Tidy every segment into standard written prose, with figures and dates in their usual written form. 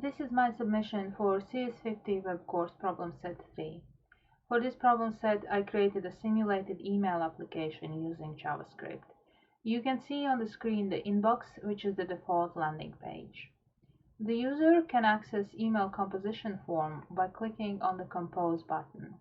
This is my submission for CS50 web course problem set 3. For this problem set, I created a simulated email application using JavaScript. You can see on the screen the inbox, which is the default landing page. The user can access email composition form by clicking on the Compose button.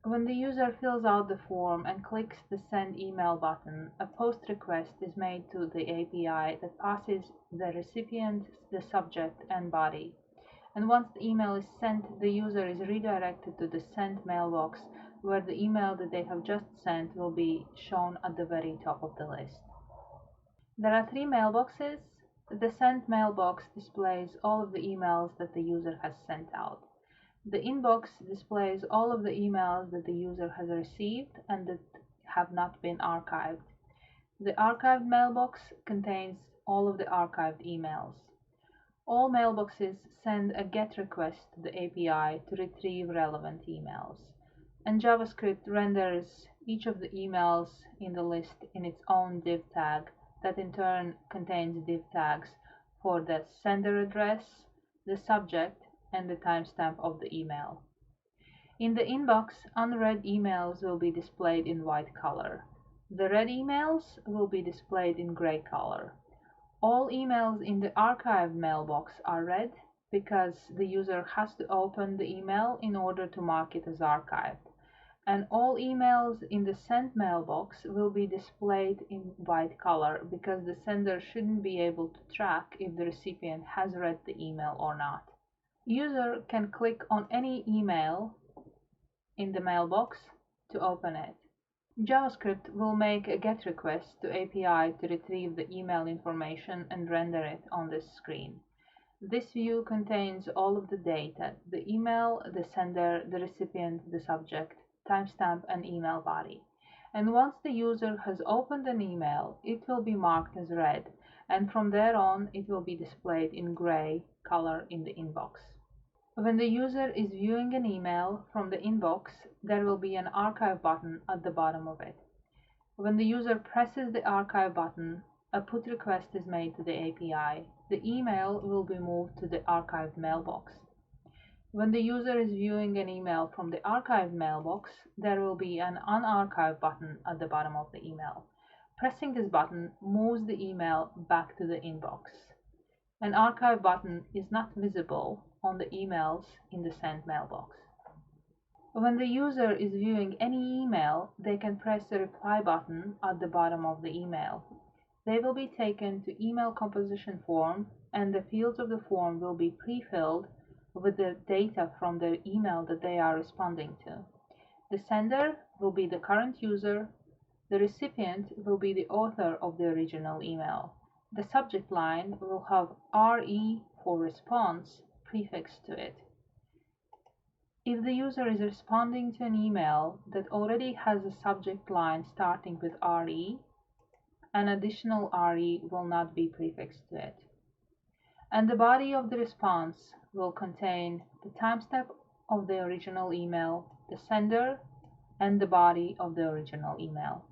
When the user fills out the form and clicks the Send Email button, a POST request is made to the API that passes the recipient, the subject, and body. And once the email is sent, the user is redirected to the Sent mailbox, where the email that they have just sent will be shown at the very top of the list. There are 3 mailboxes. The Sent mailbox displays all of the emails that the user has sent out. The inbox displays all of the emails that the user has received and that have not been archived. The archived mailbox contains all of the archived emails. All mailboxes send a GET request to the API to retrieve relevant emails. And JavaScript renders each of the emails in the list in its own div tag that in turn contains div tags for the sender address, the subject, and the timestamp of the email. In the inbox, unread emails will be displayed in white color. The read emails will be displayed in gray color. All emails in the archived mailbox are read because the user has to open the email in order to mark it as archived. And all emails in the sent mailbox will be displayed in white color because the sender shouldn't be able to track if the recipient has read the email or not. User can click on any email in the mailbox to open it. JavaScript will make a GET request to API to retrieve the email information and render it on this screen. This view contains all of the data: the email, the sender, the recipient, the subject, timestamp, and email body. And once the user has opened an email, it will be marked as read, and from there on it will be displayed in gray color in the inbox. When the user is viewing an email from the inbox, there will be an archive button at the bottom of it. When the user presses the archive button, a put request is made to the API. The email will be moved to the archived mailbox. When the user is viewing an email from the archived mailbox, there will be an unarchive button at the bottom of the email. Pressing this button moves the email back to the inbox. An archive button is not visible on the emails in the sent mailbox. When the user is viewing any email, they can press the reply button at the bottom of the email. They will be taken to email composition form, and the fields of the form will be pre-filled with the data from the email that they are responding to. The sender will be the current user. The recipient will be the author of the original email. The subject line will have RE for response prefixed to it. If the user is responding to an email that already has a subject line starting with RE, an additional RE will not be prefixed to it. And the body of the response will contain the timestamp of the original email, the sender, and the body of the original email.